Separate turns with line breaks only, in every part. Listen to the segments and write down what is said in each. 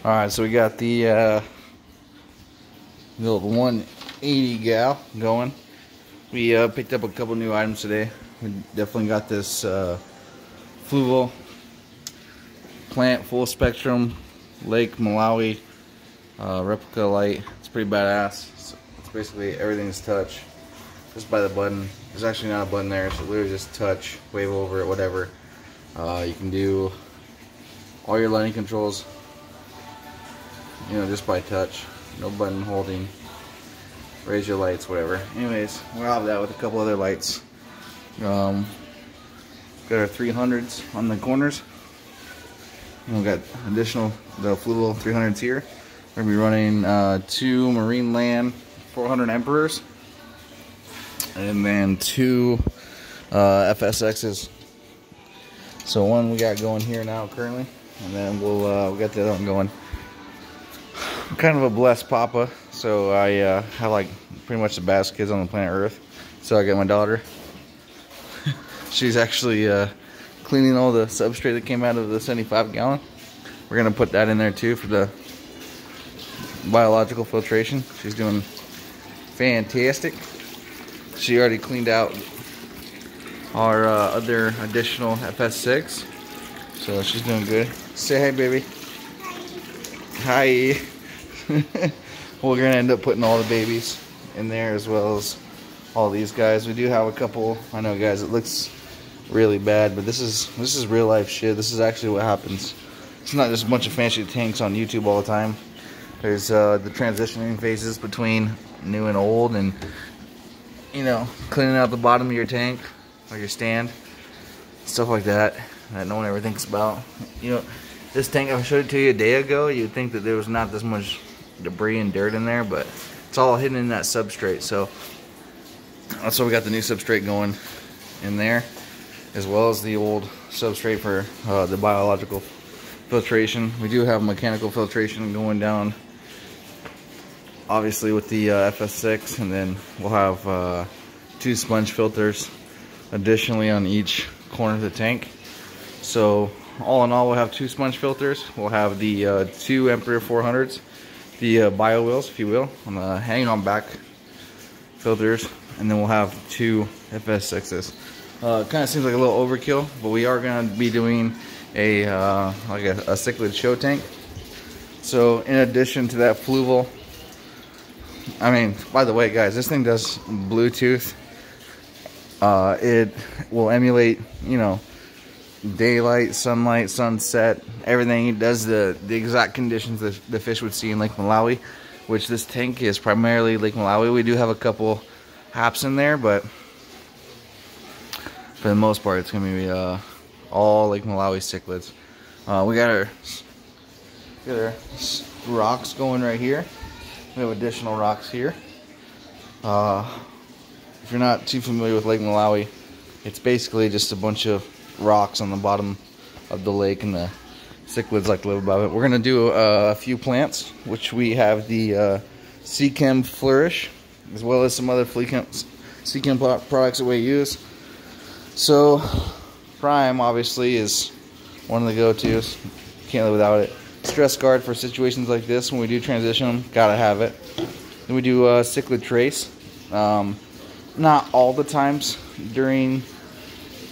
Alright, so we got the old 180 gal going. We picked up a couple new items today. We definitely got this fluval plant full spectrum Lake Malawi replica light. It's pretty badass. It's basically everything's touch just by the button. There's actually not a button there, so literally just touch, wave over it, whatever. You can do all your lighting controls, you know, just by touch. No button holding. Raise your lights, whatever. Anyways, we'll have that with a couple other lights. Got our 300s on the corners. And we got additional the fluval 300s here. We're gonna be running 2 Marine Land 400 Emperors, and then 2 fx-6s. So one we got going here now currently, and then we'll get the other one going. I'm kind of a blessed papa, so I have like pretty much the best kids on the planet Earth. So I got my daughter. She's actually cleaning all the substrate that came out of the 75 gallon. We're gonna put that in there too for the biological filtration. She's doing fantastic. She already cleaned out our other additional fx-6, so she's doing good. Say hi, baby. Hi. We're gonna end up putting all the babies in there as well as all these guys. We do have a couple. I know, guys, it looks really bad, but this is real life shit. This is actually what happens. It's not just a bunch of fancy tanks on YouTube all the time. There's the transitioning phases between new and old, and you know, cleaning out the bottom of your tank or your stand, stuff like that no one ever thinks about. You know, this tank, if I showed it to you a day ago, you'd think that there was not this much debris and dirt in there, but it's all hidden in that substrate. So that's why we got the new substrate going in there, as well as the old substrate for the biological filtration. We do have mechanical filtration going down, obviously, with the fx-6, and then we'll have 2 sponge filters additionally on each corner of the tank. So all in all, we'll have 2 sponge filters. We'll have the 2 Emperor 400s, the bio wheels, if you will, on the hanging on back filters, and then we'll have 2 fx-6s. Kind of seems like a little overkill, but we are going to be doing a like a cichlid show tank. So in addition to that fluval, I mean, by the way, guys, this thing does Bluetooth. It will emulate, you know, daylight, sunlight, sunset, everything. It does the exact conditions that the fish would see in Lake Malawi, which this tank is primarily Lake Malawi. We do have a couple haps in there, but for the most part, it's going to be all Lake Malawi cichlids. We got our rocks going right here. We have additional rocks here. If you're not too familiar with Lake Malawi, it's basically just a bunch of rocks on the bottom of the lake, and the cichlids like to live above it. We're going to do a few plants, which we have the Seachem Flourish, as well as some other Seachem products that we use. So Prime obviously is one of the go-tos. Can't live without it. Stress guard for situations like this when we do transition them, gotta have it. Then we do cichlid trace. Not all the times during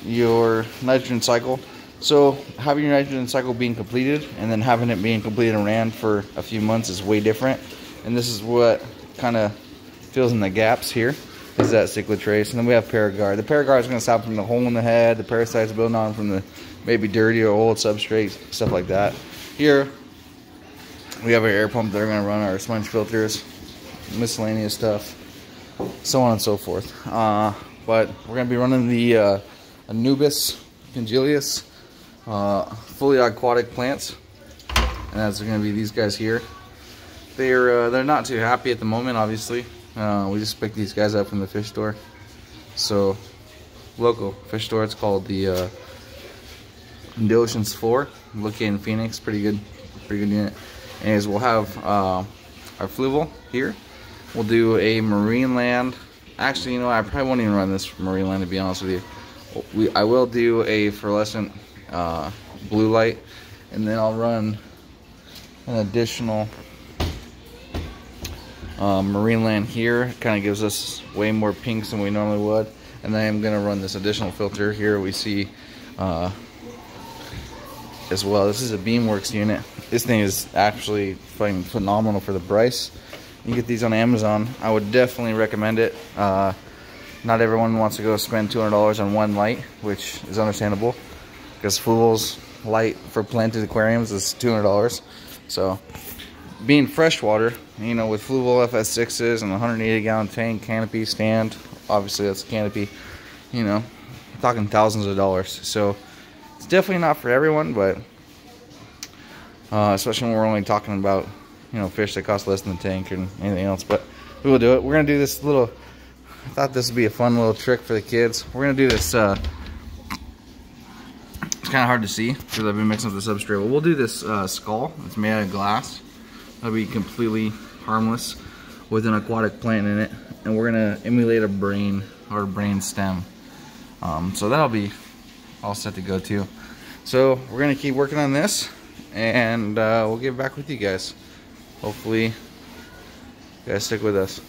your nitrogen cycle. So having your nitrogen cycle being completed and then having it being completed and ran for a few months is way different. And this is what kind of fills in the gaps here, is that cichlid trace. And then we have Paragard. The Paragard is going to stop from the hole in the head, the parasites building on from the maybe dirty or old substrate, stuff like that. Here we have our air pump that are going to run our sponge filters, miscellaneous stuff, so on and so forth. But we're going to be running the Anubis Congelius fully aquatic plants, and that's going to be these guys here. They're not too happy at the moment, obviously. We just picked these guys up from the fish store. So local fish store. It's called the Oceans 4, located in Phoenix. Pretty good unit. Anyways, we'll have our fluval here. We'll do a Marine Land. Actually, you know, I probably won't even run this Marine Land, to be honest with you. I will do a fluorescent blue light, and then I'll run an additional marine land here. It kind of gives us way more pinks than we normally would. And then I'm going to run this additional filter here. We see as well. This is a Beamworks unit. This thing is actually fucking phenomenal for the price. You get these on Amazon. I would definitely recommend it. Not everyone wants to go spend $200 on one light, which is understandable, because Fluval's light for planted aquariums is $200. So, being freshwater, you know, with Fluval fx-6s and 180-gallon tank, canopy, stand, obviously that's a canopy, you know, I'm talking thousands of dollars. So, it's definitely not for everyone, but especially when we're only talking about, you know, fish that cost less than the tank and anything else. But we will do it. We're gonna do this little. I thought this would be a fun little trick for the kids. We're gonna do this. It's kind of hard to see because I've been mixing up the substrate. But we'll do this skull. It's made out of glass. That'll be completely harmless with an aquatic plant in it, and we're gonna emulate a brain or a brain stem. So that'll be all set to go too. So we're gonna keep working on this, and we'll get back with you guys. Hopefully, you guys stick with us.